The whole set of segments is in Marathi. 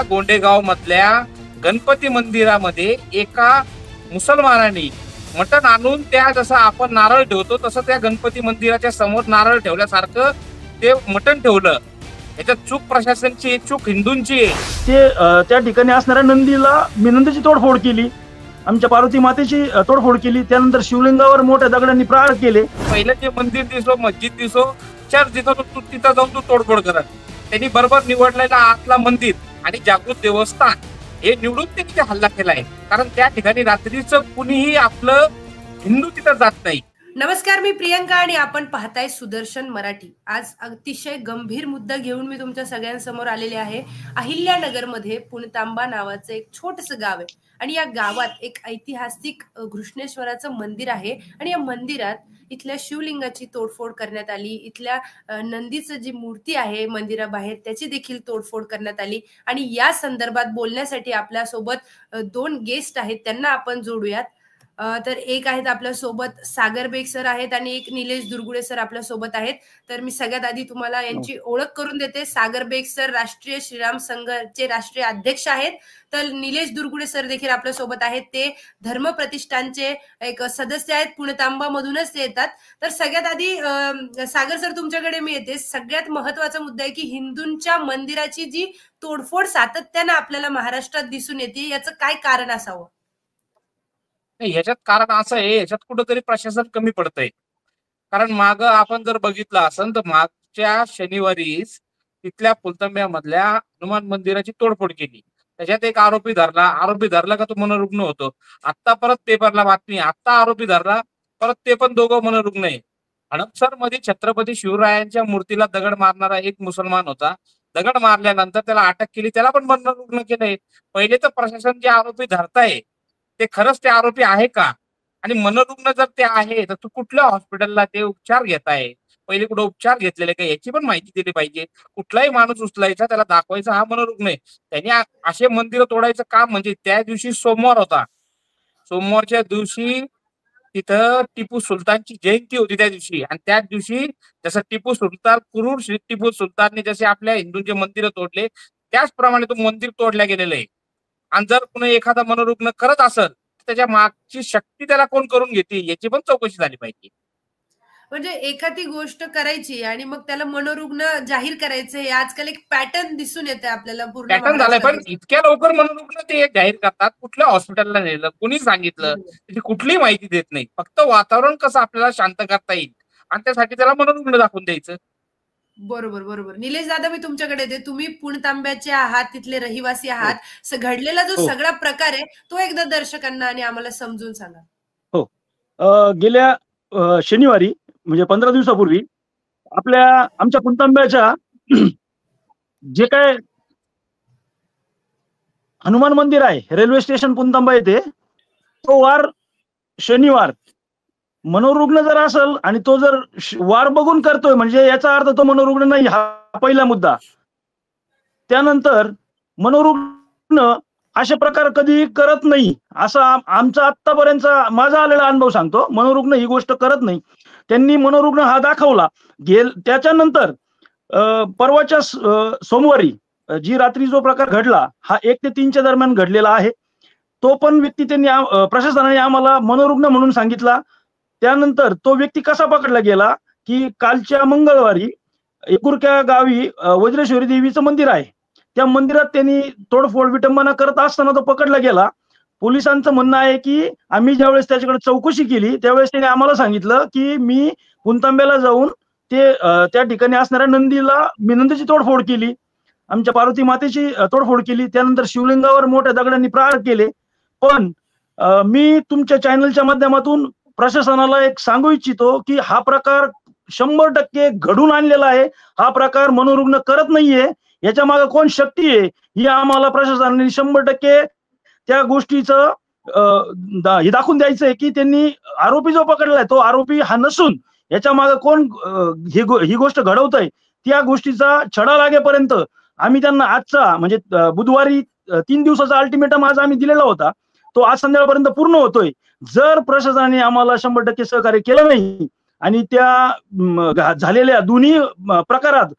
त्या गोंडेगाव मधल्या गणपती मंदिरामध्ये एका मुसलमानाने मटण आणून त्या जसं आपण नारळ ठेवतो तसं त्या गणपती मंदिराच्या समोर नारळ ठेवल्यासारखं ते मटण ठेवलं. याच्यात चूक प्रशासनची, चूक हिंदूंची आहे. ते त्या ठिकाणी असणाऱ्या नंदीची तोडफोड केली, आमच्या पार्वती मातेची तोडफोड केली. त्यानंतर शिवलिंगावर मोठ्या दगडांनी प्रहार केले. पहिलं जे मंदिर दिसो, मस्जिद दिसो, चर्च दिसो, तू तिथं जाऊन तू तोडफोड करत. त्यांनी बरोबर निवडलेला आतला मंदिर आणि जागृत देवस्थान हे निवडून त्यांनी हल्ला केलाय. कारण त्या ठिकाणी रात्रीचं कुणीही आपलं हिंदू तिथं जात नाही. नमस्कार, मी प्रियंका आणि आपण पाहताय सुदर्शन मराठी. आज अतिशय गंभीर मुद्दा घेऊन मी तुमच्या सगळ्यांसमोर आलेले आहे. अहिल्यानगर मध्ये पुणतांबा नावाचं एक छोटस गाव आहे आणि या गावात एक ऐतिहासिक घृष्णेश्वराचं मंदिर आहे आणि या मंदिरात इथल्या शिवलिंगाची तोडफोड करण्यात आली. इथल्या नंदीचं जी मूर्ती आहे मंदिराबाहेर त्याची देखील तोडफोड करण्यात आली. आणि या संदर्भात बोलण्यासाठी आपल्या सोबत दोन गेस्ट आहेत, त्यांना आपण जोडूयात. तर एक आहेत आपल्या सोबत सागर बेग सर आहेत आणि एक निलेश दुर्गुडे सर आपल्या सोबत आहेत. तर मी सगळ्यात आधी तुम्हाला यांची ओळख करून देते. सागर बेग सर राष्ट्रीय श्रीराम संघाचे राष्ट्रीय अध्यक्ष आहेत. तर निलेश दुर्गुडे सर देखील आपल्या सोबत आहेत, ते धर्म प्रतिष्ठानचे एक सदस्य आहेत, पुणतांबा मधूनच ते येतात. तर सगळ्यात आधी सागर सर तुमच्याकडे मी येते. सगळ्यात महत्वाचा मुद्दा आहे की हिंदूंच्या मंदिराची जी तोडफोड सातत्यानं आपल्याला महाराष्ट्रात दिसून येते, याचं काय कारण असावं? ह्याच्यात कारण असं आहे, ह्याच्यात कुठंतरी प्रशासन कमी पडतंय. कारण माग आपण जर बघितलं असेल तर मागच्या शनिवारीच तिथल्या पुणतांब्यामधल्या हनुमान मंदिराची तोडफोड केली. त्याच्यात एक आरोपी धरला का तो मनोरुग्ण होतो. आता परत पेपरला बातमी, आता आरोपी धरला, परत ते पण दोघं मनोरुग्ण आहे. हडपसर मध्ये छत्रपती शिवरायांच्या मूर्तीला दगड मारणारा एक मुसलमान होता. दगड मारल्यानंतर त्याला अटक केली, त्याला पण मनोरुग्ण केलंय. पहिले तर प्रशासन जे आरोपी धरताय ते खरंच ते आरोपी आहे का? आणि मनोरुग्ण जर ते आहे तर तू कुठल्या हॉस्पिटलला ते उपचार घेताय, पहिले कुठे उपचार घेतलेले का याची पण माहिती दिली पाहिजे. कुठलाही माणूस उचलायचा, त्याला दाखवायचा हा मनोरुग्ण आहे. त्यांनी असे मंदिर तोडायचं काम म्हणजे त्या दिवशी सोमवार होता. सोमवारच्या दिवशी तिथं टिपू सुलतानची जयंती होती त्या दिवशी. आणि त्याच दिवशी जसं टिपू सुलतान, क्रूर टिपू सुलतानने जसे आपल्या हिंदूंचे मंदिर तोडले त्याचप्रमाणे तो मंदिर तोडल्या गेलेलं आहे. आणि जर कुणी एखादा मनोरुग्ण करत असेल तर त्याच्या मागची शक्ती त्याला कोण करून घेते याची पण चौकशी झाली पाहिजे. म्हणजे एखादी गोष्ट करायची आणि मग त्याला मनोरुग्ण जाहीर करायचं, हे आजकाल एक पॅटर्न दिसून येते आपल्याला पूर्ण पॅटर्न झालाय. पण इतक्या लवकर मनोरुग्ण ते जाहीर करतात, कुठल्या हॉस्पिटलला नेलं, कुणी सांगितलं, त्याची कुठलीही माहिती देत नाही. फक्त वातावरण कसं आपल्याला शांत करता येईल आणि त्यासाठी त्याला मनोरुग्ण दाखवून द्यायचं. बरोबर बरोबर. निलेश दादा, मी तुमच्याकडे येते. तुम्ही पुणतांब्याचे आहात, तिथले रहिवासी आहात. घडलेला जो सगळा प्रकार आहे तो एकदा दर्शकांना आणि आम्हाला समजून सांगा. हो, गेल्या शनिवारी म्हणजे 15 दिवसापूर्वी आमच्या पुणतांब्याच्या जे काय हनुमान मंदिर आहे, रेल्वे स्टेशन पुणतांबा येथे, तो वार शनिवार मनोरुग्ण जर असेल आणि तो जर वार बघून करतोय म्हणजे याचा अर्थ तो मनोरुग्ण नाही, हा पहिला मुद्दा. त्यानंतर मनोरुग्ण असे प्रकार कधी करत नाही, असा आमचा आतापर्यंतचा माझा आलेला अनुभव सांगतो. मनोरुग्ण ही गोष्ट करत नाही. त्यांनी मनोरुग्ण हा दाखवला. त्याच्यानंतर परवाच्या सोमवारी जी रात्री जो प्रकार घडला हा 1 ते 3च्या दरम्यान घडलेला आहे. तो पण व्यक्ती त्यांनी प्रशासनाने आम्हाला मनोरुग्ण म्हणून सांगितला. त्यानंतर तो व्यक्ती कसा पकडला गेला की कालच्या मंगळवारी एकुरक्या गावी वज्रेश्वरी देवीचं मंदिर आहे, त्या मंदिरात त्यांनी तोडफोड विटंबना करत असताना तो पकडला गेला. पोलिसांचं म्हणणं आहे की आम्ही ज्यावेळेस त्याच्याकडे चौकशी केली त्यावेळेस त्यांनी आम्हाला सांगितलं की मी पुणतांब्याला जाऊन त्या ठिकाणी असणाऱ्या नंदीची तोडफोड केली, आमच्या पार्वती मातेची तोडफोड केली. त्यानंतर शिवलिंगावर मोठ्या दगडांनी प्रहार केले. पण मी तुमच्या चॅनलच्या माध्यमातून प्रशासनाला एक सांगू इच्छितो की हा प्रकार 100% घडून आणलेला आहे. हा प्रकार मनोरुग्ण करत नाहीये. याच्या मागे कोण शक्ती आहे ही आम्हाला प्रशासनाने 100% त्या गोष्टीचं हे दाखवून द्यायचंय की त्यांनी आरोपी जो पकडलाय तो आरोपी हा नसून याच्या मागे कोण ही गोष्ट घडवतंय त्या गोष्टीचा छडा लागेपर्यंत आम्ही त्यांना आजचा म्हणजे बुधवारी 3 दिवसाचा अल्टिमेटम आज आम्ही दिलेला होता, तो आज संध्याकाळपर्यंत पूर्ण होतोय. जर प्रशासनाने आम्हाला 100% सहकार्य केलं नाही आणि त्या झालेल्या दोन्ही प्रकारात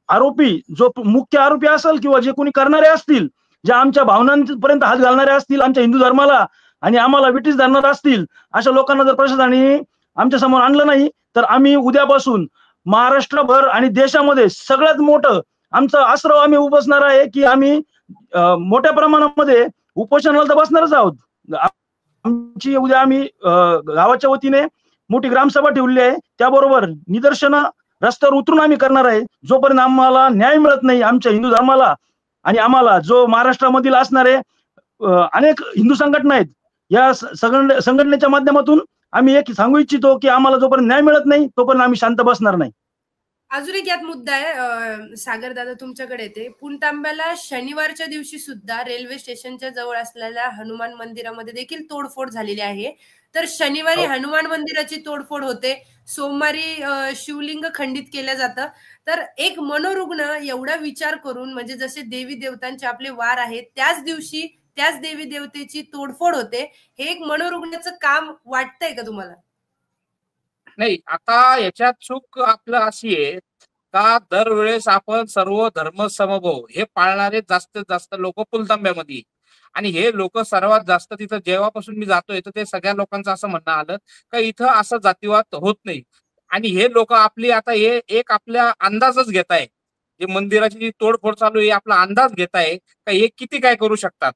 आरोपी जो मुख्य आरोपी असेल किंवा जे कोणी करणारे असतील, जे आमच्या भावनांपर्यंत हात घालणारे असतील, आमच्या हिंदू धर्माला आणि आम्हाला विटीस धरणार असतील, अशा लोकांना जर प्रशासनाने आमच्या समोर आणलं नाही तर आम्ही उद्यापासून महाराष्ट्रभर आणि देशामध्ये सगळ्यात मोठं आमचं आश्रव आम्ही उभासणार आहे की आम्ही मोठ्या प्रमाणामध्ये उपोषणाला तर बसणारच आहोत. आमची उद्या आम्ही गावाच्या वतीने मोठी ग्रामसभा ठेवली आहे. त्याबरोबर निदर्शनं रस्त्यावर उतरून आम्ही करणार आहे. जोपर्यंत आम्हाला न्याय मिळत नाही आमच्या हिंदू धर्माला आणि आम्हाला जो महाराष्ट्रामधील असणारे अनेक हिंदू संघटना आहेत, या संघटनेच्या माध्यमातून आम्ही एक सांगू इच्छितो की आम्हाला जोपर्यंत न्याय मिळत नाही तोपर्यंत आम्ही शांत बसणार नाही. अजून एक यात मुद्दा आहे, सागर दादा तुमच्याकडे येते. पुणतांब्याला शनिवारच्या दिवशी सुद्धा रेल्वे स्टेशनच्या जवळ असलेल्या हनुमान मंदिरामध्ये देखील तोडफोड झालेली आहे. तर शनिवारी हनुमान मंदिराची तोडफोड होते, सोमवारी शिवलिंग खंडित केलं जातं. तर एक मनोरुग्ण एवढा विचार करून, म्हणजे जसे देवी देवतांचे आपले वार आहेत त्याच दिवशी त्याच देवी देवतेची तोडफोड होते, हे एक मनोरुग्णाचं काम वाटतंय का तुम्हाला? नाही, आता याच्यात चूक आपलं अशी आहे का दरवेळेस आपण सर्व धर्म समभाव हे पाळणारे जास्तीत जास्त लोक पुणतांब्यामध्ये, आणि हे लोक सर्वात जास्त तिथं जेव्हापासून मी जातोय तर ते सगळ्या लोकांचं असं म्हणणं आलं का इथं असं जातीवाद होत नाही. आणि हे लोक आपली आता हे एक आपल्या अंदाजच घेत आहे, जे मंदिराची जी तोडफोड चालू आहे आपला अंदाज घेत आहे का हे किती काय करू शकतात,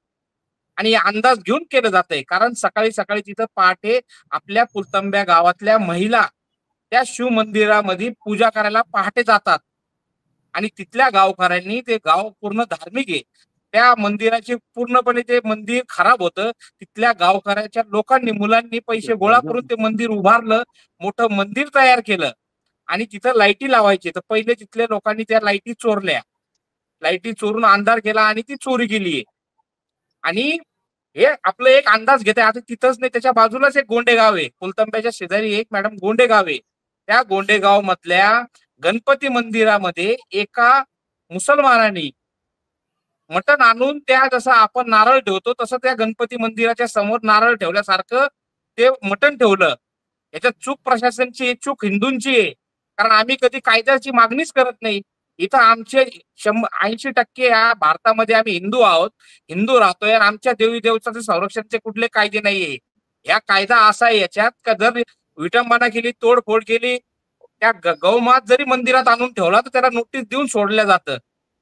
आणि अंदाज घेऊन केलं जात आहे. कारण सकाळी सकाळी तिथं पहाटे आपल्या पुणतांब्या गावातल्या महिला त्या शिव मंदिरामध्ये पूजा करायला पहाटे जातात, आणि तिथल्या गावकऱ्यांनी, ते गाव पूर्ण धार्मिक आहे, त्या मंदिराचे पूर्णपणे ते मंदिर खराब होतं. तिथल्या गावकऱ्याच्या लोकांनी, मुलांनी पैसे गोळा करून ते मंदिर उभारलं, मोठं मंदिर तयार केलं, आणि तिथं लाईटी लावायचे. तर पहिले तिथल्या लोकांनी त्या लाईटी चोरल्या, लाईटी चोरून अंधार केला आणि ती चोरी केली. आणि हे आपलं एक अंदाज घेते. आता तिथंच नाही, त्याच्या बाजूलाच एक गोंडेगाव आहे, पुणतांब्याच्या शेजारी एक मॅडम गोंडेगाव आहे. त्या गोंडेगाव मधल्या गणपती मंदिरामध्ये एका मुसलमानांनी मटण आणून, त्या जसं आपण नारळ ठेवतो तसं त्या गणपती मंदिराच्या समोर नारळ ठेवल्यासारखं ते मटण ठेवलं. याच्यात चूक प्रशासनाची आहे, चूक हिंदूंची आहे. कारण आम्ही कधी कायद्याची मागणीच करत नाही. इथं आमचे 80% या भारतामध्ये आम्ही हिंदू आहोत, हिंदू राहतोय, आणि आमच्या देवी देवताचे संरक्षणचे कुठले कायदे नाहीये. या कायदा असा आहे याच्यात का जर विटंबना केली, तोडफोड केली, त्या गौमात जरी मंदिरात आणून ठेवला तर त्याला नोटीस देऊन सोडलं जातं.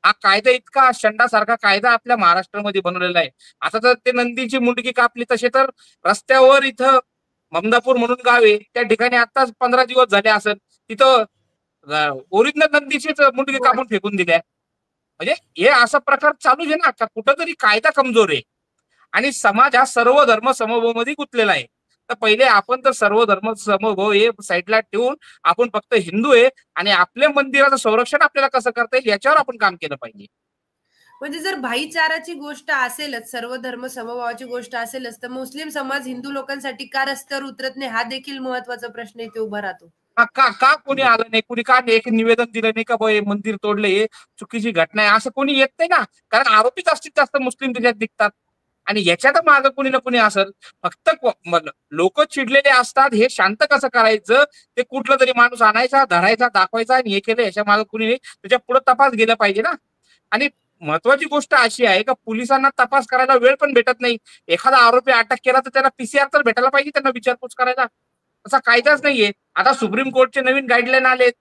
हा कायदा इतका शंडासारखा कायदा आपल्या महाराष्ट्रामध्ये बनवलेला आहे. आता तर ते नंदीची मुंडकी कापली, तसे तर रस्त्यावर इथं ममदापूर म्हणून गाव आहे, त्या ठिकाणी आताच 15 दिवस झाले असेल, तिथं ओरिजिनल नंदीचीच मुंडकी कापून फेकून दिल्या. म्हणजे हे असा प्रकार चालू आहे ना, का कुठंतरी कायदा कमजोर आहे आणि समाज हा सर्व धर्म समभाव मध्ये गुंतलेला आहे. तर पहिले आपण तर सर्व धर्म समभाव हे साईडला ठेवून आपण फक्त हिंदू आहे आणि आपल्या मंदिराचं संरक्षण आपल्याला कसं करता येईल याच्यावर आपण काम केलं पाहिजे. म्हणजे जर भाईचाराची गोष्ट असेलच, सर्व धर्म समभावाची गोष्ट असेलच, तर मुस्लिम समाज हिंदू लोकांसाठी का रस्त्यावर उतरत नाही, हा देखील महत्वाचा प्रश्न इथे उभा राहतो. का कोणी आलं नाही, कोणी का एक निवेदन दिलं नाही का हे मंदिर तोडले, हे चुकीची घटना आहे, असं कोणी येत नाही ना. कारण आरोपी जास्तीत जास्त मुस्लिम त्याच्यात दिसतात, आणि याच्यात मागं कोणी ना कोणी असेल. फक्त लोक चिडलेले असतात, हे शांत कसं करायचं, ते कुठलं तरी माणूस आणायचा, धरायचा, दाखवायचा, आणि हे केलं, याच्या मागं कोणी नाही. त्याच्या पुढे तपास गेला पाहिजे ना. आणि महत्वाची गोष्ट अशी आहे का पोलिसांना तपास करायला वेळ पण भेटत नाही. एखादा आरोपी अटक केला तर त्याला PCR तर भेटायला पाहिजे, त्यांना विचारपूस करायला. असा कायदाच नाहीये. आता सुप्रीम कोर्टचे नवीन गाईडलाईन आलेत,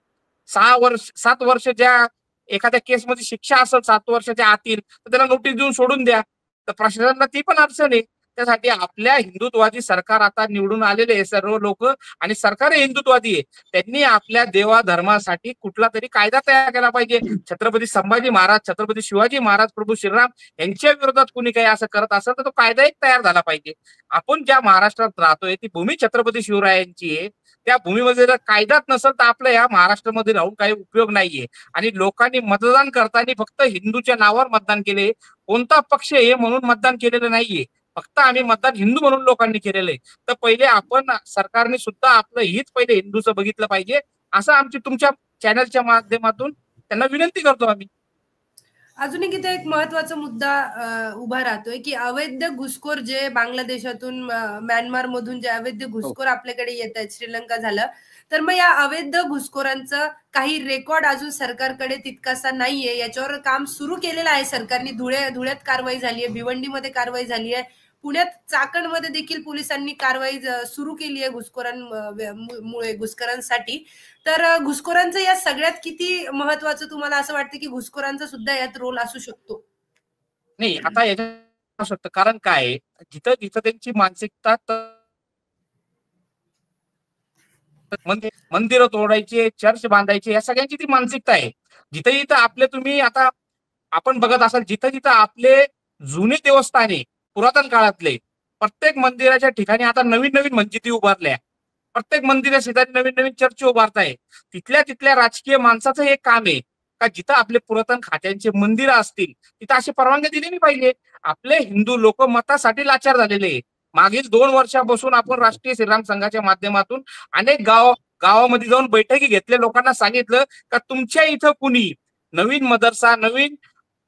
7 वर्ष ज्या एखाद्या केसमध्ये शिक्षा असेल 7 वर्षाच्या आतील, तर त्याला नोटीस देऊन सोडून द्या. तर प्रशासनाला ती पण अडचण आहे. त्यासाठी आपल्या हिंदुत्वादी सरकार आता निवडून आलेले आहे सर्व लोक, आणि सरकार हिंदुत्वादी आहे. त्यांनी आपल्या देवा धर्मासाठी कुठला तरी कायदा तयार केला पाहिजे. छत्रपती संभाजी महाराज, छत्रपती शिवाजी महाराज, प्रभू श्रीराम यांच्या विरोधात कुणी काही असं करत असेल तर तो कायदा एक तयार झाला पाहिजे. आपण ज्या महाराष्ट्रात राहतोय ती भूमी छत्रपती शिवरायांची आहे. त्या भूमीमध्ये जर कायदाच नसेल तर आपल्या या महाराष्ट्रामध्ये राहून काही उपयोग नाहीये. आणि लोकांनी मतदान करताना फक्त हिंदूच्या नावावर मतदान केले, कोणता पक्ष हे म्हणून मतदान केलेलं नाहीये. फक्त आम्ही मतदान हिंदू म्हणून लोकांनी केलेलं आहे. तर पहिले आपण सरकारने सुद्धा आपलं हित पहिले हिंदूचं बघितलं पाहिजे, असं आमची तुमच्या चॅनलच्या माध्यमातून त्यांना विनंती करतो आम्ही. अजून एक इथे एक महत्वाचा मुद्दा उभा राहतोय की अवैध घुसखोर जे बांगलादेशातून, म्यानमार मधून जे अवैध घुसखोर आपल्याकडे येत आहेत, श्रीलंका झालं, तर मग या अवैध घुसखोरांचं काही रेकॉर्ड अजून सरकारकडे तितकासा नाहीये, याच्यावर काम सुरू केलेलं आहे सरकारने. धुळ्यात कारवाई झाली आहे, भिवंडीमध्ये कारवाई झाली आहे, पुण्यात चाकणमध्ये देखील पोलिसांनी कारवाई सुरू केली आहे घुसखोरांसाठी. तर घुसखोरांचं या सगळ्यात किती महत्वाचं तुम्हाला असं वाटतं की घुसखोरांचा सुद्धा यात रोल असू शकतो? नाही, आता याच्यात असू शकतं. कारण काय, जिथं जिथं त्यांची मानसिकता मंदिरं तोडायचे, चर्च बांधायचे, या सगळ्यांची ती मानसिकता आहे. जिथं जिथं आपले तुम्ही आता आपण बघत असाल, जिथं जिथं आपले जुने देवस्थाने पुरातन काळातले प्रत्येक मंदिराच्या ठिकाणी आता नवीन नवीन मस्जिदी उभारल्या, प्रत्येक मंदिरा शेजारी नवीन नवीन चर्च उभारताय. तिथल्या राजकीय माणसाचं एक काम आहे का जिथं आपले पुरातन खात्यांचे मंदिरं असतील तिथं अशी परवानगी दिली नाही पाहिजे. आपले हिंदू लोक मतासाठी लाचार झालेले. मागील 2 वर्षापासून आपण राष्ट्रीय श्रीराम संघाच्या माध्यमातून अनेक गावामध्ये जाऊन बैठकी घेतल्या, लोकांना सांगितलं का तुमच्या इथं कुणी नवीन मदरसा, नवीन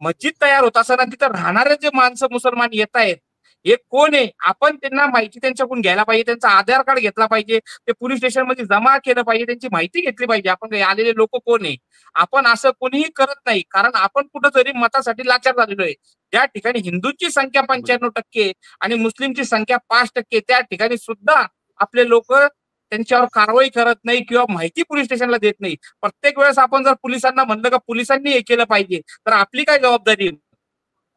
मस्जिद तयार होत असताना तिथं राहणारे जे माणसं मुसलमान येत आहेत हे कोण आहे, आपण त्यांना माहिती त्यांच्याकडून घ्यायला पाहिजे, त्यांचं आधार कार्ड घेतला पाहिजे, ते पोलीस स्टेशन मध्ये जमा केलं पाहिजे, त्यांची माहिती घेतली पाहिजे, आपण आलेले लोक कोण आहे. आपण असं कोणीही करत नाही, कारण आपण कुठंतरी मतासाठी लाचार झालेलो आहे. ज्या ठिकाणी हिंदूंची संख्या 95% आणि मुस्लिमची संख्या 5%, त्या ठिकाणी सुद्धा आपले लोक त्यांच्यावर कारवाई करत नाही किंवा माहिती पोलीस स्टेशनला देत नाही. प्रत्येक वेळेस आपण जर पोलिसांना म्हणलं का पोलिसांनी हे केलं पाहिजे, तर आपली काय जबाबदारी?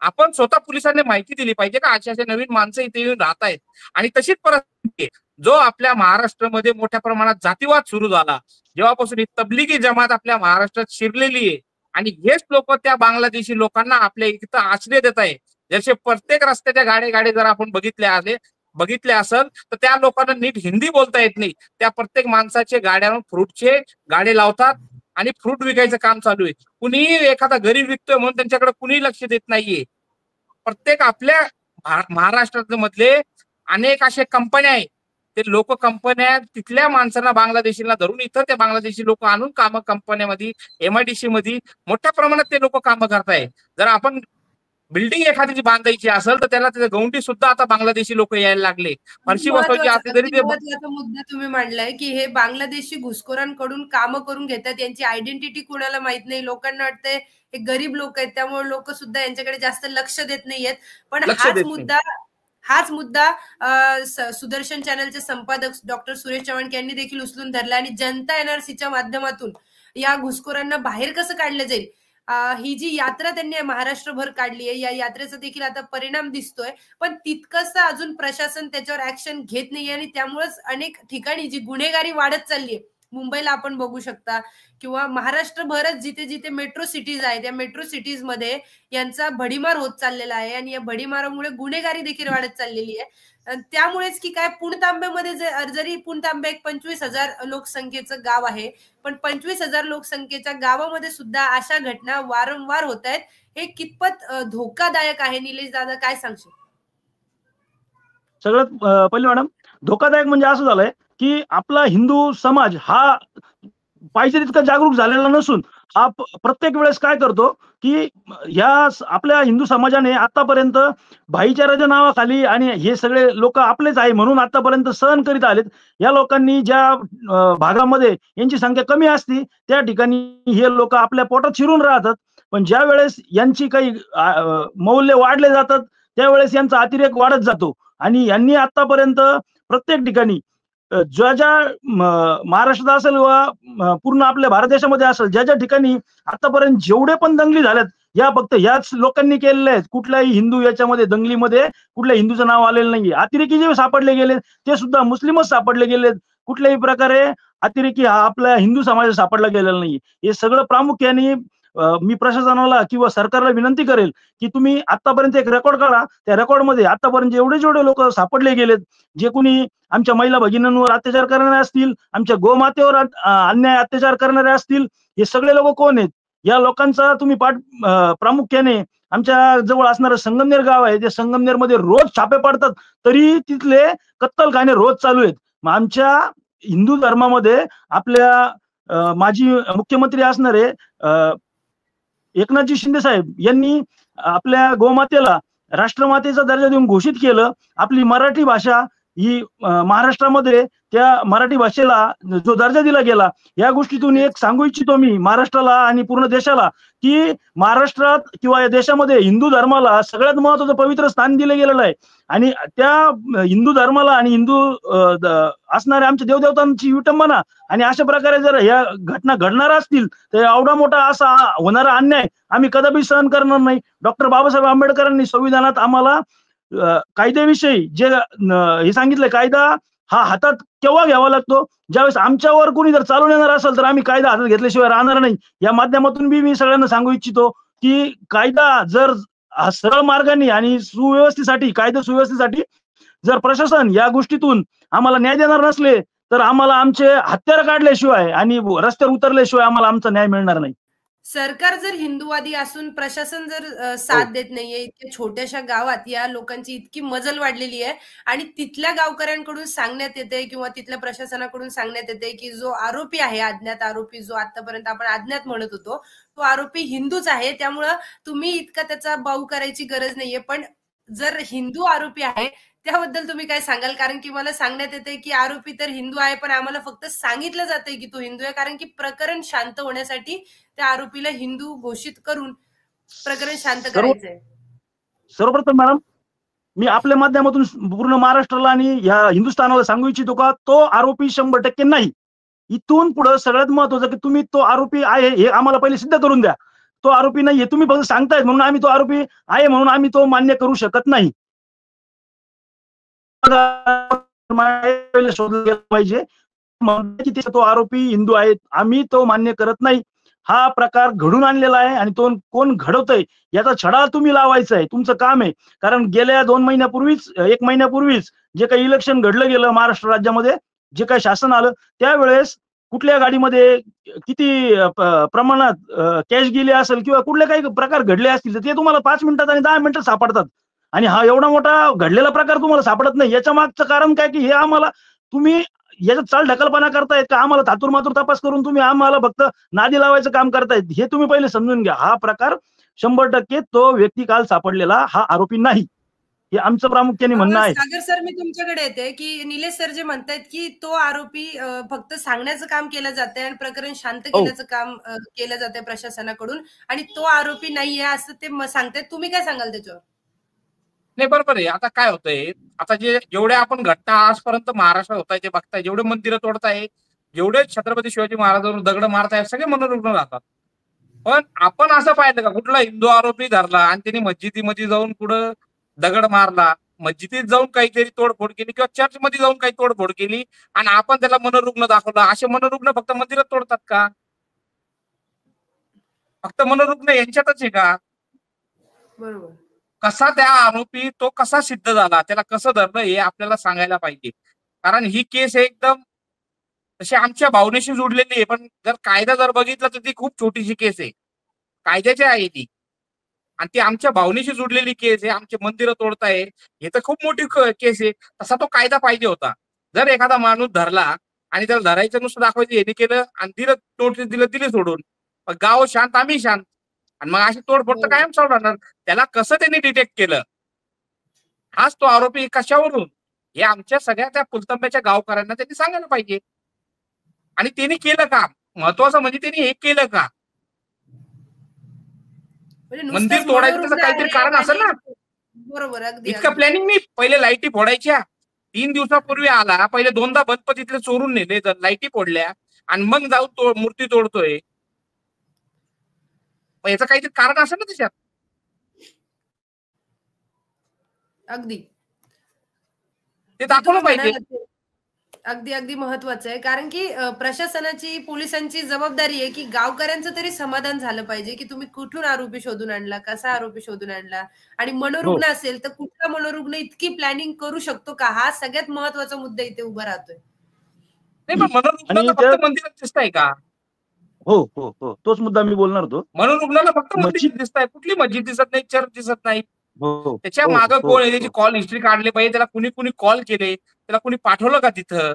आपण स्वतः पोलिसांनी माहिती दिली पाहिजे का अशा नवीन माणसं इथे येऊन राहत आहेत. आणि तशीच परिस्थिती जो आपल्या महाराष्ट्रामध्ये मोठ्या प्रमाणात जातीवाद सुरू झाला, जेव्हापासून ही तबलिगी जमात आपल्या महाराष्ट्रात शिरलेली आहे आणि हेच लोक त्या बांगलादेशी लोकांना आपल्या इथं आश्रय देत आहे. जसे प्रत्येक रस्त्याच्या गाडे जर आपण बघितले असेल तर त्या लोकांना नीट हिंदी बोलता येत नाही. त्या प्रत्येक माणसाचे गाड्यावर फ्रूटचे गाडे लावतात आणि फ्रूट विकायचं काम चालू आहे. कुणीही एखादा गरीब विकतोय म्हणून त्यांच्याकडे कुणीही लक्ष देत नाहीये. प्रत्येक आपल्या महाराष्ट्रात मधले अनेक असे कंपन्या आहेत, ते लोक कंपन्या तिथल्या माणसांना बांगलादेशीला धरून इथं ते बांगलादेशी लोक आणून काम कंपन्यामध्ये MIDC मध्ये मोठ्या प्रमाणात ते लोक कामं करताय. जर आपण बिल्डिंग एखाद्याची बांधायची असेल तर त्याला त्याच्या गवंडी सुद्धा आता बांगलादेशी लोक यायला लागले. फरशी बसवायची असली तरी ते महत्त्वाचा मुद्दा तुम्ही मांडलाय की हे बांगलादेशी घुसखोरांकडून कामं करून घेतात, यांची आयडेंटिटी कुणाला माहित नाही. लोकांना वाटतंय हे गरीब लोक आहेत त्यामुळे लोक सुद्धा यांच्याकडे जास्त लक्ष देत नाहीयेत. पण हाच मुद्दा सुदर्शन चॅनलचे संपादक डॉक्टर सुरेश चव्हाण यांनी देखील उचलून धरला आणि जनता NRCच्या माध्यमातून या घुसखोरांना बाहेर कसं काढलं जाईल, ही जी यात्रा त्यांनी महाराष्ट्रभर काढली आहे, या यात्रेचा देखील आता परिणाम दिसतोय. पण तितकंसं अजून प्रशासन त्याच्यावर ऍक्शन घेत नाहीये आणि त्यामुळेच अनेक ठिकाणी जी गुन्हेगारी वाढत चालली आहे, मुंबईला आपण बघू शकता किंवा महाराष्ट्रभरच जिथे जिथे मेट्रो सिटीज आहेत त्या मेट्रो सिटीज मध्ये यांचा भडीमार होत चाललेला आहे आणि या भडीमारामुळे गुन्हेगारी देखील वाढत चाललेली आहे. त्यामुळेच की काय, पुणतांब्यामध्ये जरी पुणतांबे एक 25,000 लोकसंख्येचं गाव आहे, पण 25,000 लोकसंख्येच्या गावामध्ये सुद्धा अशा घटना वारंवार होत आहेत. हे कितपत धोकादायक आहे? निलेश दादा काय सांगशील? सगळ्यात पहिले मॅडम, धोकादायक म्हणजे असं झालंय की आपला हिंदू समाज हा पाहिजे तितका जागरूक झालेला नसून हा प्रत्येक वेळेस काय करतो की या आपल्या हिंदू समाजाने आतापर्यंत भाईचाराच्या नावाखाली आणि हे सगळे लोक आपलेच आहे म्हणून आतापर्यंत सहन करीत आलेत. या लोकांनी ज्या भागामध्ये यांची संख्या कमी असती त्या ठिकाणी हे लोक आपल्या पोटात शिरून राहतात. पण ज्या वेळेस यांची काही मौल्य वाढले जातात त्यावेळेस यांचा अतिरेक वाढत जातो आणि यांनी आतापर्यंत प्रत्येक ठिकाणी ज्या महाराष्ट्रात असेल वा पूर्ण आपल्या भारत देशामध्ये असेल ज्या ज्या ठिकाणी आतापर्यंत जेवढे पण दंगली झाल्यात या फक्त याच लोकांनी केलेल्या आहेत. कुठल्याही हिंदू याच्यामध्ये दंगलीमध्ये कुठल्या हिंदूचं नाव आलेलं नाहीये. अतिरेकी जे सापडले गेले ते सुद्धा मुस्लिमच सापडले गेलेत. कुठल्याही प्रकारे अतिरेकी हा आपल्या हिंदू समाजात सापडला गेलेला नाही. हे सगळं प्रामुख्याने मी प्रशासनाला किंवा सरकारला विनंती करेल की तुम्ही आतापर्यंत एक रेकॉर्ड काढा. त्या रेकॉर्डमध्ये आतापर्यंत जेवढे लोक सापडले गेलेत, जे कोणी आमच्या महिला भगिनींवर अत्याचार करणारे असतील, आमच्या गोमातेवर अन्याय अत्याचार करणारे असतील, हे सगळे लोक कोण आहेत? या लोकांचा तुम्ही प्रामुख्याने आमच्या जवळ असणारं संगमनेर गाव आहे, त्या संगमनेर मध्ये रोज छापे पडतात तरी तिथले कत्तलखाने रोज चालू आहेत. मग आमच्या हिंदू धर्मामध्ये आपल्या माजी मुख्यमंत्री असणारे एकनाथजी शिंदे साहेब यांनी आपल्या गोमातेला राष्ट्रमातेचा दर्जा देऊन घोषित केलं. आपली मराठी भाषा ही महाराष्ट्रामध्ये त्या मराठी भाषेला जो दर्जा दिला गेला, या गोष्टीतून एक सांगू इच्छितो मी महाराष्ट्राला आणि पूर्ण देशाला, की महाराष्ट्रात किंवा या देशामध्ये हिंदू धर्माला सगळ्यात महत्वाचं पवित्र स्थान दिलं गेलेलं आहे. आणि त्या हिंदू धर्माला आणि हिंदू असणाऱ्या आमच्या देवदेवतांची विटंबना आणि अशा प्रकारे जर ह्या घटना घडणार असतील तर एवढा मोठा असा होणारा अन्याय आम्ही कदापि सहन करणार नाही. डॉक्टर बाबासाहेब आंबेडकरांनी संविधानात आम्हाला कायद्याविषयी जे हे सांगितलं, कायदा हा हातात केव्हा घ्यावा लागतो, ज्यावेळेस आमच्यावर कोणी जर चालून येणार असेल तर आम्ही कायदा हातात घेतल्याशिवाय राहणार नाही. या माध्यमातून मी सगळ्यांना सांगू इच्छितो की कायदा जर सरळ मार्गाने आणि सुव्यवस्थेसाठी, कायदा सुव्यवस्थेसाठी जर प्रशासन या गोष्टीतून आम्हाला न्याय देणार नसले तर आम्हाला आमचे हत्यार काढल्याशिवाय आणि रस्त्यावर उतरल्याशिवाय आम्हाला आमचा न्याय मिळणार नाही. सरकार जर हिंदूवादी असून प्रशासन जर साथ देत नाहीये, इतक्या छोट्याशा गावात या लोकांची इतकी मजल वाढलेली आहे आणि तिथल्या गावकऱ्यांकडून सांगण्यात येते किंवा तिथल्या प्रशासनाकडून सांगण्यात येते की जो आरोपी आहे, अज्ञात आरोपी, जो आतापर्यंत आपण अज्ञात म्हणत होतो, तो आरोपी हिंदूच आहे, त्यामुळं तुम्ही इतका त्याचा बाऊ करायची गरज नाहीये. पण जर हिंदू आरोपी आहे त्याबद्दल तुम्ही काय सांगाल? कारण की मला सांगण्यात येते की आरोपी तर हिंदू आहे पण आम्हाला फक्त सांगितलं जातंय की तो हिंदू आहे, कारण की प्रकरण शांत होण्यासाठी त्या आरोपीला हिंदू घोषित करून प्रकरण शांत करायचंय. सर्वप्रथम मॅडम, मी आपल्या माध्यमातून पूर्ण महाराष्ट्राला आणि या हिंदुस्थानाला सांगू इच्छितो का तो आरोपी 100% नाही. इथून पुढे सगळ्यात महत्वाचं की तुम्ही तो आरोपी आहे हे आम्हाला पहिले सिद्ध करून द्या. तो आरोपी नाही हे तुम्ही फक्त सांगतायत म्हणून आम्ही तो आरोपी आहे म्हणून आम्ही तो मान्य करू शकत नाही. शोधलं गेलं पाहिजे की तो आरोपी हिंदू आहे, आम्ही तो मान्य करत नाही. हा प्रकार घडून आणलेला आहे आणि तो कोण घडवतंय याचा छडा तुम्ही लावायचा आहे, तुमचं काम आहे. कारण गेल्या 1 महिन्यापूर्वीच जे काही इलेक्शन घडलं गेलं महाराष्ट्र राज्यामध्ये, जे काही शासन आलं त्यावेळेस कुठल्या गाडीमध्ये किती प्रमाणात कॅश गेली असेल किंवा कुठले काही प्रकार घडले असतील तर ते तुम्हाला 5 मिनिटात आणि 10 मिनिटात सापडतात. आणि हा एवढा मोठा घडलेला प्रकार तुम्हाला सापडत नाही. याच्या मागचं कारण काय की हे आम्हाला तुम्ही याच्यात चाल ढकलपणा करतायत का, आम्हाला तातूर तपास करून तुम्ही आम्हाला फक्त नादी लावायचं काम करतायत, हे तुम्ही पहिले समजून घ्या. हा प्रकार 100% तो व्यक्ती काल सापडलेला हा आरोपी नाही, हे आमचं प्रामुख्याने म्हणणं आहे. सागर सर, मी तुमच्याकडे येते की निलेश सर जे म्हणतायत की तो आरोपी फक्त सांगण्याचं काम केलं जातंय आणि प्रकरण शांत केल्याचं काम केलं जातंय प्रशासनाकडून आणि तो आरोपी नाहीये असं ते सांगतायत. तुम्ही काय सांगाल त्याच्यावर? नाही, बरोबर आहे. आता काय होतंय, आता जेवढ्या आपण घटना आजपर्यंत महाराष्ट्रात होत आहे ते बघताय, जेवढे मंदिरं तोडताय, जेवढे छत्रपती शिवाजी महाराजांवर दगड मारताय, सगळे मनोरुग्ण राहतात. पण आपण असं पाहिलं का कुठला हिंदू आरोपी धरला आणि त्यांनी मस्जिदीमध्ये जाऊन पुढं दगड मारला, मस्जिदीत जाऊन काहीतरी तोडफोड केली किंवा चर्चमध्ये जाऊन काही तोडफोड केली आणि आपण त्याला मनोरुग्ण दाखवला? असे मनोरुग्ण फक्त मंदिरात तोडतात का? फक्त मनोरुग्ण यांच्यातच आहे का? बरोबर. कसा त्या आरोपी तो कसा सिद्ध झाला, त्याला कसं धरलं हे आपल्याला सांगायला पाहिजे. कारण ही केस एकदम तशी आमच्या भावनेशी जोडलेली आहे, पण जर कायदा जर बघितला तर ती खूप छोटीशी केस आहे, कायद्याची आहे ती, आणि ती आमच्या भावनेशी जोडलेली केस आहे. आमचे मंदिरं तोडताय हे तर खूप मोठी केस आहे. तसा तो कायदा पाहिजे होता. जर एखादा माणूस धरला आणि त्याला धरायचं नुसतं दाखवायचं हे केलं आणि दिलं नोटीस दिली सोडून, गाव शांत आम्ही शांत, आणि मग अशी तोडफोड तर कायम चालू राहणार. त्याला कसं त्यांनी डिटेक्ट केलं, हाच तो आरोपी कशावरून, हे आमच्या सगळ्या त्या फुलतंब्याच्या गावकऱ्यांना त्यांनी सांगायला पाहिजे. आणि त्यांनी केलं का, महत्वाचं म्हणजे त्यांनी हे केलं का? मंदिर तोडायचं त्याचं काहीतरी कारण असेल ना. बरोबर, अगदी. इतकं प्लॅनिंग नाही. पहिले लाईटी फोडायच्या, 3 दिवसापूर्वी आला, पहिले 2दा गणपती तिथले चोरून नेले, तर लाईटी फोडल्या आणि मग जाऊन मूर्ती तोडतोय. याचं काहीतरी कारण असेल ना त्याच्यात. अगदी ते दाखवलं पाहिजे. अगदी अगदी महत्वाचं आहे, कारण की प्रशासनाची, पोलिसांची जबाबदारी आहे की गावकऱ्यांचं तरी समाधान झालं पाहिजे की तुम्ही कुठून आरोपी शोधून आणला, कसा आरोपी शोधून आणला, आणि मनोरुग्ण असेल तर कुठला मनोरुग्ण इतकी प्लॅनिंग करू शकतो का, हा सगळ्यात महत्वाचा मुद्दा इथे उभा राहतोय. नाही, पण मनोरुग्णाला फक्त मंदिरात दिसताय का? हो हो हो, तोच मुद्दा मी बोलणार होतो. मनोरुग्णाला फक्त मंदिर दिसताय, कुठली मस्जिद दिसत नाही, चर्च दिसत नाही. त्याच्या मागं कोण आहे, त्याची कॉल हिस्ट्री काढली पाहिजे, त्याला कुणी कॉल केले, त्याला कुणी पाठवलं का तिथं,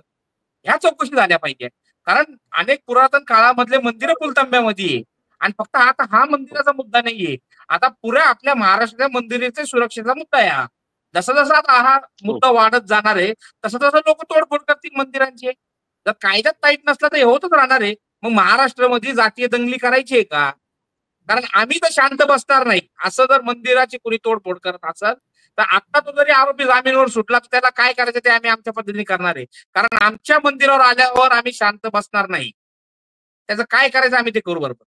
ह्या चौकशी झाल्या पाहिजे. कारण अनेक पुरातन काळामधले मंदिरं फुलतांब्यामध्ये आहे आणि फक्त आता हा मंदिराचा मुद्दा नाहीये, आता पुऱ्या आपल्या महाराष्ट्राच्या मंदिराच्या सुरक्षेचा मुद्दा आहे हा. जसं जसं आता हा मुद्दा वाढत जाणार आहे तसं तसं लोक तोडफोड करतील मंदिरांची. जर कायद्यात टाईट नसला तर हे होतच राहणार आहे. मग महाराष्ट्रामध्ये जातीय दंगली करायची आहे का? कारण आम्ही तर शांत बसणार नाही. असं जर मंदिराची कुणी तोडफोड करत असेल तर आता तो जरी आरोपी जामीनवर सुटला तर त्याला काय करायचं ते आम्ही आमच्या पद्धतीने करणार आहे. कारण आमच्या मंदिरावर आल्यावर आम्ही शांत बसणार नाही. त्याचं काय करायचं आम्ही ते करू बरोबर.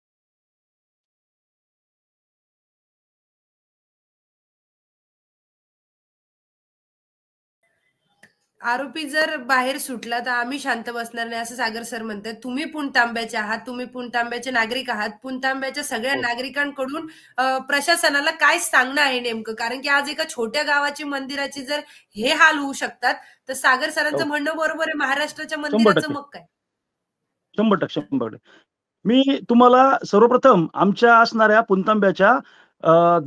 आरोपी जर बाहेर सुटला तर आम्ही शांत बसणार नाही असं सागर सर म्हणतात. तुम्ही पुणतांब्याचे आहात, तुम्ही पुणतांब्याचे नागरिक आहात. पुणतांब्याच्या सगळ्या नागरिकांकडून प्रशासनाला काय सांगणं आहे नेमकं? कारण की आज एका छोट्या गावाची मंदिराची जर हे हाल होऊ शकतात तर सागर सरांचं म्हणणं बरोबर आहे. महाराष्ट्राच्या मंदिराचं मग काय? 100%. मी तुम्हाला सर्वप्रथम आमच्या असणाऱ्या पुणतांब्याच्या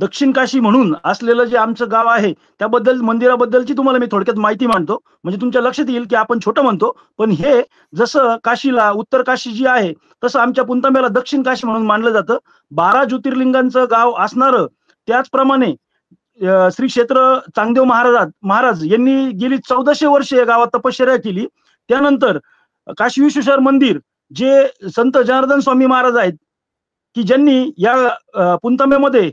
दक्षिण काशी म्हणून असलेलं जे आमचं गाव आहे त्याबद्दल मंदिराबद्दलची तुम्हाला मी थोडक्यात माहिती मांडतो. म्हणजे तुमच्या लक्षात येईल की आपण छोटं म्हणतो पण हे जसं काशीला उत्तर काशी जी आहे तसं आमच्या पुणतांब्याला दक्षिण काशी म्हणून मानलं जातं. 12 ज्योतिर्लिंगांचं गाव असणारं. त्याचप्रमाणे श्री क्षेत्र चांगदेव महाराज यांनी गेली 1400 वर्ष या गावात तपश्चर्या केली. त्यानंतर काशी विश्वेश्वर मंदिर जे संत जनार्दन स्वामी महाराज आहेत की ज्यांनी या पुणतांब्यामध्ये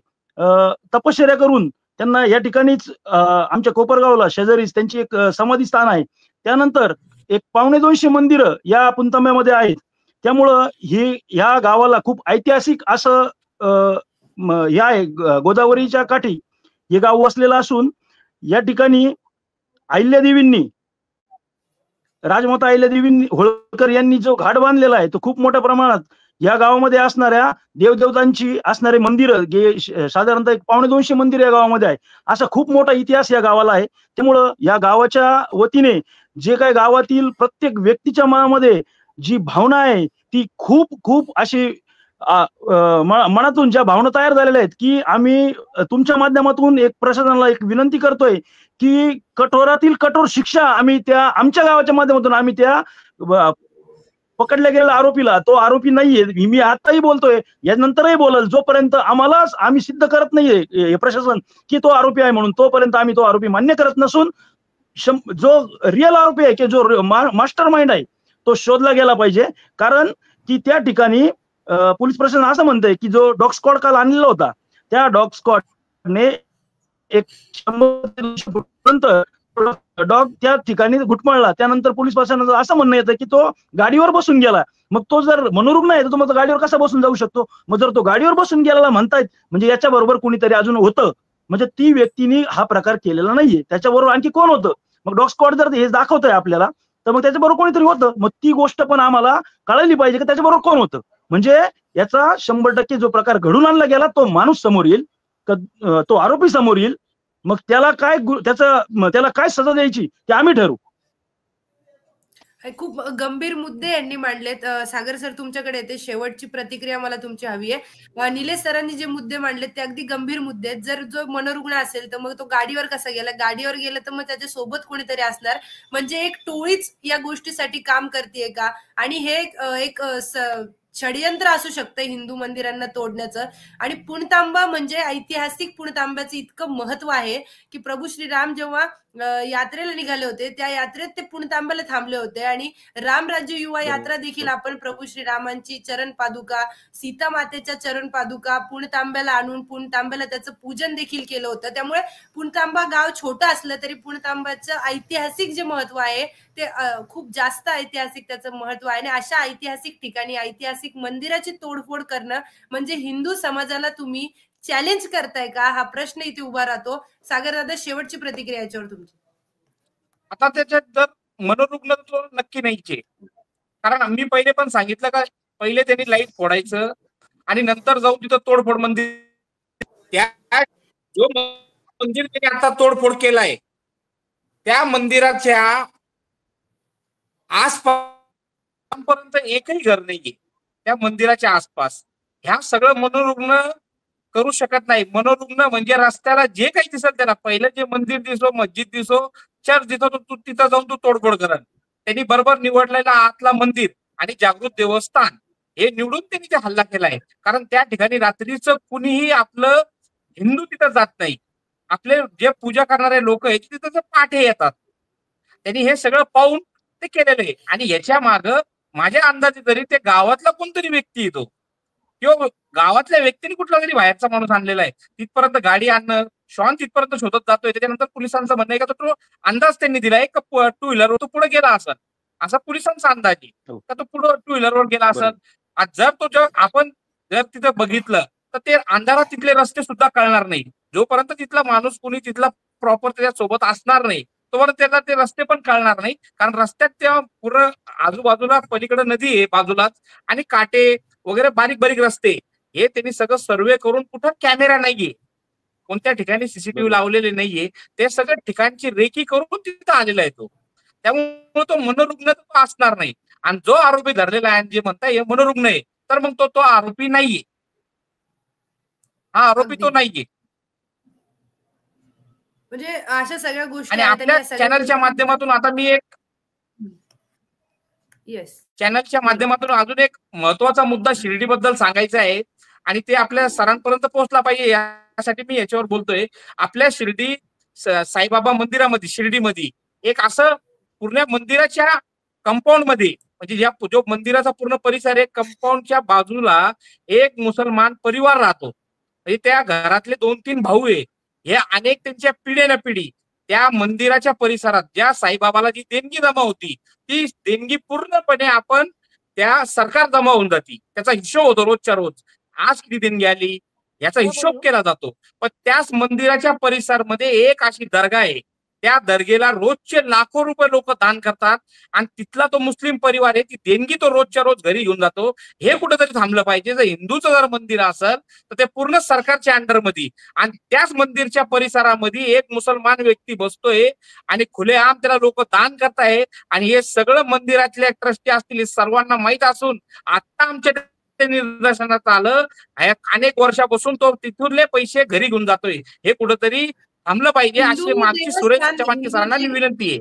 तपश्चर्या करून त्यांना या ठिकाणीच आमच्या कोपरगावला शेजारीच त्यांची एक समाधी स्थान आहे. त्यानंतर एक 250 मंदिरं या पुणतांब्यामध्ये आहेत. त्यामुळं ह्या गावाला खूप ऐतिहासिक असं हे आहे. गोदावरीच्या काठी हे गाव वसलेलं असून या ठिकाणी अहिल्यादेवींनी राजमाता अहिल्यादेवी होळकर यांनी जो घाट बांधलेला आहे तो खूप मोठ्या प्रमाणात या गावामध्ये असणाऱ्या देवदेवतांची असणारे मंदिरं साधारणतः एक 250 मंदिर या गावामध्ये आहे. असा खूप मोठा इतिहास या गावाला आहे. त्यामुळं या गावाच्या वतीने जे काही गावातील प्रत्येक व्यक्तीच्या मनामध्ये जी भावना आहे ती खूप खूप अशी मनातून ज्या भावना तयार झालेल्या आहेत की आम्ही तुमच्या माध्यमातून एक प्रशासनाला एक विनंती करतोय की कठोरातील कठोर शिक्षा आम्ही त्या आमच्या गावाच्या माध्यमातून आम्ही त्या पकडल्या गेलेल्या आरोपीला, तो आरोपी नाहीये, मी आताही बोलतोय यानंतरही बोलल, जोपर्यंत आम्ही सिद्ध करत नाहीये प्रशासन की तो आरोपी आहे म्हणून तोपर्यंत आम्ही तो आरोपी मान्य करत नसून जो रिअल आरोपी आहे की जो मास्टर माइंड आहे तो शोधला गेला पाहिजे. कारण की त्या ठिकाणी पोलीस प्रशासन असं म्हणतंय की जो डॉग स्क्वॉड काल आणलेला होता त्या डॉग स्क्वॉडने एक 100 डॉग त्या ठिकाणी घुटमळला. त्यानंतर पोलीस प्रशासनाचं असं म्हणणं येतं की तो गाडीवर बसून गेला. मग तो जर मनोरुग्ण आहे तर तो मग गाडीवर कसा बसून जाऊ शकतो? मग जर तो गाडीवर बसून गेलेला म्हणतायत म्हणजे याच्या बरोबर कोणीतरी अजून होतं, म्हणजे ती व्यक्तीने हा प्रकार केलेला नाहीये. त्याच्याबरोबर आणखी कोण होतं? मग डॉग स्क्वॉड जर हे दाखवतंय आपल्याला तर मग त्याच्याबरोबर कोणीतरी होतं. मग ती गोष्ट पण आम्हाला कळायला पाहिजे की त्याच्याबरोबर कोण होतं. म्हणजे याचा 100% जो प्रकार घडून आणला गेला तो माणूस समोर येईल, तो आरोपी समोर येईल. मग त्याला काय सजा द्यायची ते आम्ही ठरवू. खूप गंभीर मुद्दे यांनी मांडलेत. सागर सर तुमच्याकडे येते. शेवटची प्रतिक्रिया मला तुमची हवी आहे. निलेश सरांनी जे मुद्दे मांडलेत ते अगदी गंभीर मुद्दे आहेत. जर जो मनोरुग्ण असेल तर मग तो गाडीवर कसा गेला? गाडीवर गेला तर मग त्याच्या सोबत कोणीतरी असणार. म्हणजे एक टोळीच या गोष्टीसाठी काम करते का? आणि हे एक षडयंत्र असू शकतं हिंदू मंदिरांना तोडण्याचं. आणि पुणतांबा म्हणजे ऐतिहासिक पुणतांब्याचं इतकं महत्व आहे की प्रभू श्रीराम जेव्हा यात्रेला निघाले होते त्या यात्रेत ते पुणतांब्याला थांबले होते. आणि रामराज्य युवा यात्रा देखील आपण प्रभू श्रीरामांची चरण पादुका, सीता मातेच्या चरण पादुका पुणतांब्याला आणून पुणतांब्याला त्याचं पूजन देखील केलं होतं. त्यामुळे पुणतांबा गाव छोटं असलं तरी पुणतांब्याचं ऐतिहासिक जे महत्व आहे ते खूप जास्त ऐतिहासिक त्याचं महत्व आहे. आणि अशा ऐतिहासिक ठिकाणी ऐतिहासिक मंदिराची तोडफोड करणं म्हणजे हिंदू समाजाला तुम्ही चॅलेंज करताय का? हा प्रश्न इथे उभा राहतो. सागर दादा, शेवटची प्रतिक्रिया याच्यावर तुमची. आता त्याच्यात जर मनोरुग्ण तो नक्की नाहीचे. कारण मी पहिले पण सांगितलं का पहिले त्यांनी लाईट फोडायचं आणि नंतर जाऊन तिथं तोडफोड मंदिर, त्या जो मंदिर त्यांनी आता तोडफोड केलाय त्या मंदिराच्या आसपास एकही घर नाहीये. त्या मंदिराच्या आसपास ह्या सगळं मनोरुग्ण करू शकत नाही. मनोरुग्ण म्हणजे रस्त्याला जे काही दिसत त्याला, पहिलं जे मंदिर दिसो, मस्जिद दिसो, चर्च दिसो, तू तिथं जाऊन तू तोडफोड करल. त्यांनी बरोबर निवडलेला आतला मंदिर आणि जागृत देवस्थान हे निवडून त्यांनी ते हल्ला केलाय. कारण त्या ठिकाणी रात्रीचं कुणीही आपलं हिंदू तिथं जात नाही. आपले जे पूजा करणारे लोक आहेत तिथे पाठे येतात. त्यांनी हे सगळं पाहून ते केलेलं आहे. आणि याच्या माग माझ्या अंदाजे तरी ते गावातला कोणतरी व्यक्ती येतो किंवा गावातल्या व्यक्तीने कुठला तरी बाहेरचा माणूस आणलेला आहे. तिथपर्यंत गाडी आणणं, शॉन तिथपर्यंत शोधत जातोय. त्याच्यानंतर पोलिसांचं म्हणणं आहे का तो अंदाज त्यांनी दिलाय का टू व्हीलरवर तो पुढे गेला असेल, असा पोलिसांचा अंदाज आहे का तो पुढे टू व्हीलरवर गेला असेल. जर तो आपण जर तिथं बघितलं तर ते अंधारात तिथले रस्ते सुद्धा कळणार नाही. जोपर्यंत तिथला माणूस कोणी तिथला प्रॉपर त्याच्या सोबत असणार नाही तोपर्यंत त्याला ते रस्ते पण कळणार नाही. कारण रस्त्यात त्या पूर्ण आजूबाजूला पलीकडे नदी आहे बाजूलाच आणि काटे वगैरे बारीक बारीक रस्ते, हे त्यांनी सगळं सर्वे करून कुठं कॅमेरा नाहीये, कोणत्या ठिकाणी सीसीटीव्ही लावलेले नाहीये, ते सगळं ठिकाणची रेकी करून तिथं आलेला आहे तो. त्यामुळे तो मनोरुग्ण तो असणार नाही. आणि जो आरोपी धरलेला आहे जे म्हणताय हे मनोरुग्ण आहे तर मग तो आरोपी नाहीये, हा आरोपी तो नाहीये. म्हणजे अशा सगळ्या गोष्टी आणि आपल्या चॅनलच्या माध्यमातून आता मी एक चॅनलच्या माध्यमातून अजून एक महत्वाचा मुद्दा शिर्डीबद्दल सांगायचा आहे आणि ते आपल्या सरांपर्यंत पोहोचला पाहिजे यासाठी मी याच्यावर बोलतोय. आपल्या शिर्डी साईबाबा मंदिरामध्ये शिर्डीमध्ये एक असं पूर्ण मंदिराच्या कंपाऊंड मध्ये म्हणजे जो मंदिराचा पूर्ण परिसर आहे कंपाऊंडच्या बाजूला एक मुसलमान परिवार राहतो. म्हणजे त्या घरातले 2-3 भाऊ आहे, हे अनेक त्यांच्या पिढी ना पिढी त्या मंदिराच्या परिसरात ज्या साईबाबाला जी देणगी जमा होती ती देणगी पूर्णपणे आपण त्या सरकार जमा होऊन जाती, त्याचा हिशोब होतो रोजच्या रोज. आज किती देणगी आली याचा हिशोब केला जातो. पण त्याच मंदिराच्या परिसरामध्ये एक अशी दर्गा आहे, त्या दर्गेला रोजचे लाखो रुपये लोक दान करतात आणि तिथला तो मुस्लिम परिवार आहे ती देणगी तो रोजच्या रोज घरी घेऊन जातो. हे कुठेतरी थांबलं पाहिजे. जर हिंदूचं जर मंदिर असेल तर ते पूर्ण सरकारच्या अंडरमध्ये आणि त्याच मंदिरच्या परिसरामध्ये एक मुसलमान व्यक्ती बसतोय आणि खुलेआम त्याला लोक दान करताय. आणि हे सगळं मंदिरातले ट्रस्टी असतील सर्वांना माहित असून आता आमच्या निदर्शनात आलं अनेक वर्षापासून तो तिथूनले पैसे घरी घेऊन जातोय. हे कुठंतरी थांबलं पाहिजे अशी मागची सुरेश चव्हाण सरांना विनंती आहे.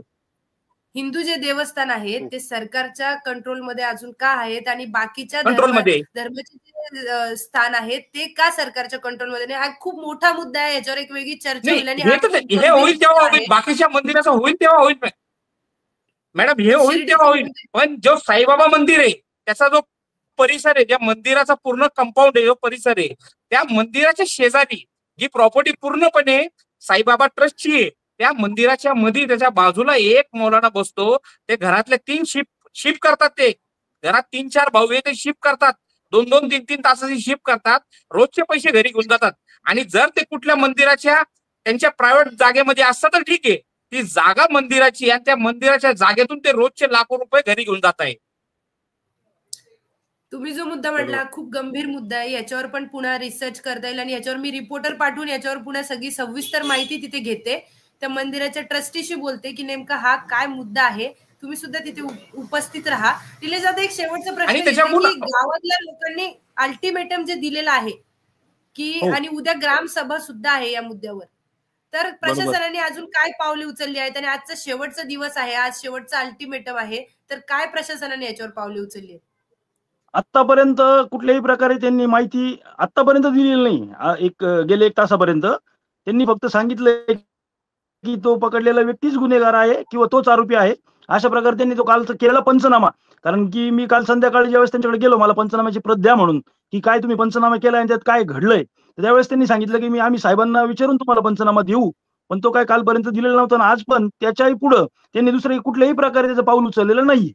हिंदू जे देवस्थान आहेत ते सरकारच्या कंट्रोलमध्ये अजून का आहेत आणि बाकीच्या कंट्रोलमध्ये धर्माचे जे स्थान आहेत ते का सरकारच्या कंट्रोलमध्ये नाही? हा खूप मोठा मुद्दा आहे, याच्यावर एक वेगळी चर्चा होईल. आणि हे होईल तेव्हा होईल, बाकीच्या मंदिराचं होईल तेव्हा होईल मॅडम, हे होईल तेव्हा होईल. पण जो साईबाबा मंदिर आहे त्याचा जो परिसर आहे, ज्या मंदिराचा पूर्ण कंपाऊंड आहे जो परिसर आहे त्या मंदिराच्या शेजारी जी प्रॉपर्टी पूर्णपणे साईबाबा ट्रस्टची आहे त्या मंदिराच्या मध्ये त्याच्या बाजूला एक मौलाना बसतो. ते घरातले 3 शिफ्ट करतात. ते घरात 3-4 भाऊ आहे ते शिफ्ट करतात, 2-2, 3-3 तासाची शिफ्ट करतात, रोजचे पैसे घरी घेऊन जातात. आणि जर ते कुठल्या मंदिराच्या त्यांच्या प्रायव्हेट जागेमध्ये असतं तर ठीक आहे, ती जागा मंदिराची आणि त्या मंदिराच्या जागेतून ते रोजचे लाखो रुपये घरी घेऊन जात आहे. तुम्ही जो मुद्दा म्हटला खूप गंभीर मुद्दा आहे, याच्यावर पण पुन्हा रिसर्च करता येईल आणि याच्यावर मी रिपोर्टर पाठवून याच्यावर पुन्हा सगळी सविस्तर माहिती तिथे घेते. त्या मंदिराच्या ट्रस्टीशी बोलते की नेमका हा काय मुद्दा आहे. तुम्ही सुद्धा तिथे उपस्थित राहा. निलेश दादा, एक शेवटचा प्रश्न की गावातल्या लोकांनी अल्टिमेटम जे दिलेलं आहे की आणि उद्या ग्रामसभा सुद्धा आहे या मुद्द्यावर, तर प्रशासनाने अजून काय पावले उचलली आहेत आणि आजचा शेवटचा दिवस आहे, आज शेवटचा अल्टिमेटम आहे, तर काय प्रशासनाने याच्यावर पावले उचलली आहेत? आतापर्यंत कुठल्याही प्रकारे त्यांनी माहिती आतापर्यंत दिलेली नाही. गेले 1 तासापर्यंत त्यांनी फक्त सांगितलंय की तो पकडलेला व्यक्तीच गुन्हेगार आहे किंवा तोच आरोपी आहे. अशा प्रकारे त्यांनी तो काल केलेला पंचनामा, कारण की मी काल संध्याकाळी ज्यावेळेस त्यांच्याकडे गेलो मला पंचनाम्याची प्रत द्या म्हणून की काय तुम्ही पंचनामा केलाय आणि त्यात काय घडलंय, त्यावेळेस त्यांनी सांगितलं की आम्ही साहेबांना विचारून तुम्हाला पंचनामा देऊ, पण तो काय कालपर्यंत दिलेला नव्हता आणि आज पण त्याच्याही पुढं त्यांनी दुसऱ्या कुठल्याही प्रकारे त्याचं पाऊल उचललेलं नाही.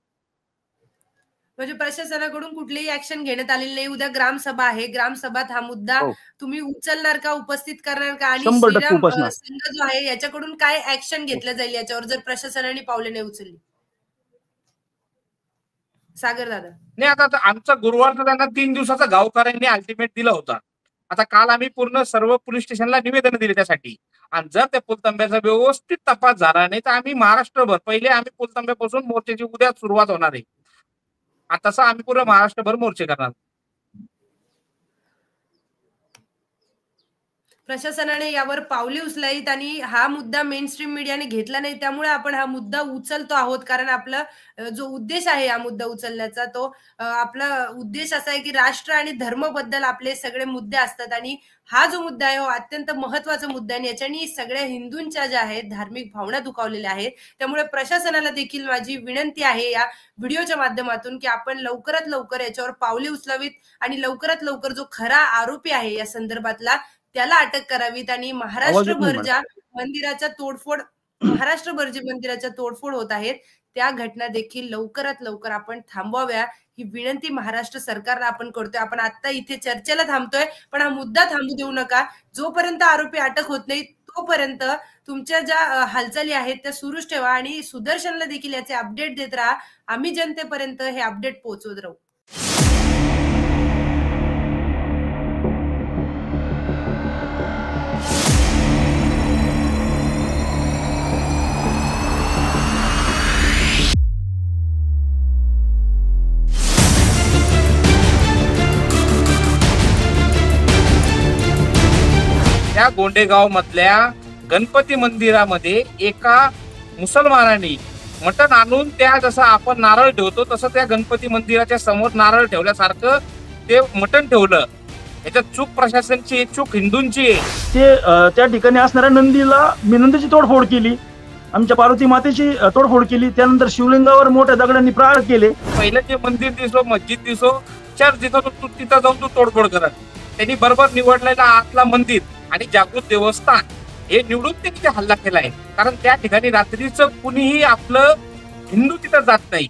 म्हणजे प्रशासनाकडून कुठलीही ऍक्शन घेण्यात आलेली नाही. उद्या ग्रामसभा आहे, ग्रामसभात हा मुद्दा तुम्ही उचलणार का, उपस्थित करणार का आणि श्रीराम संघ जो आहे याच्याकडून काय ऍक्शन घेतलं जाईल याच्यावर जर प्रशासनाने पावले नाही उचलली? सागर दादा नाही, आता आमचा गुरुवारचा त्यांना 3 दिवसाचा गावकऱ्यांनी अल्टिमेट दिला होता. आता काल आम्ही पूर्ण सर्व पोलीस स्टेशनला निवेदन दिले त्यासाठी. आणि जर त्या पुलतांब्याचा व्यवस्थित तपास झाला नाही तर आम्ही महाराष्ट्रभर पहिले आम्ही पुलतांब्यापासून मोर्चाची उद्या सुरुवात होणार आहे. आता तसं आम्ही पूर्ण महाराष्ट्रभर मोर्चे करणार. प्रशासनाने यावर पावले उचलावीत आणि हा मुद्दा मेनस्ट्रीम मीडियाने घेतला नाही, त्यामुळे आपण हा मुद्दा उचलतो आहोत. कारण आपला जो उद्देश आहे हा मुद्दा उचलण्याचा, तो आपला उद्देश असा आहे की राष्ट्र आणि धर्मबद्दल आपले सगळे मुद्दे असतात आणि हा जो मुद्दा आहे हो अत्यंत महत्वाचा मुद्दा आहे. याच्यानी सगळ्या हिंदूंच्या ज्या आहेत धार्मिक भावना दुखावलेल्या आहेत. त्यामुळे प्रशासनाला देखील माझी विनंती आहे या व्हिडिओच्या माध्यमातून की आपण लवकरात लवकर याच्यावर पावले उचलावीत आणि लवकरात लवकर जो खरा आरोपी आहे या संदर्भातला त्याला अटक करावीत आणि महाराष्ट्रभर ज्या मंदिराच्या तोडफोड होत आहेत त्या घटना देखील लवकरात लवकर आपण थांबवाव्या, ही विनंती महाराष्ट्र सरकारला आपण करतोय. आपण आता इथे चर्चेला थांबतोय, पण हा मुद्दा थांबू देऊ नका. जोपर्यंत आरोपी अटक होत नाही तोपर्यंत तुमच्या ज्या हालचाली आहेत त्या सुरूच ठेवा आणि सुदर्शनला देखील याचे अपडेट देत राहा. आम्ही जनतेपर्यंत हे अपडेट पोहोचवत राहू. त्या गोंडेगाव मधल्या गणपती मंदिरामध्ये एका मुसलमानाने मटण आणून त्या जसं आपण नारळ ठेवतो तसं त्या गणपती मंदिराच्या समोर नारळ ठेवल्यासारखं ते मटण ठेवलं. याच्यात चूक प्रशासनाची, चूक हिंदूंची आहे. ते त्या ठिकाणी असणाऱ्या नंदीची तोडफोड केली, आमच्या पार्वती मातेची तोडफोड केली. त्यानंतर शिवलिंगावर मोठ्या दगडांनी प्रहार केले. पहिलं जे मंदिर दिसो, मस्जिद दिसो, चर्च दिसो, तू तिथं जाऊन तू तोडफोड करत. त्यांनी बरोबर निवडलेला आतला मंदिर आणि जागृत देवस्थान हे निवडून त्यांनी हल्ला केलाय. कारण त्या ठिकाणी रात्रीचं कुणीही आपलं हिंदू तिथं जात नाही.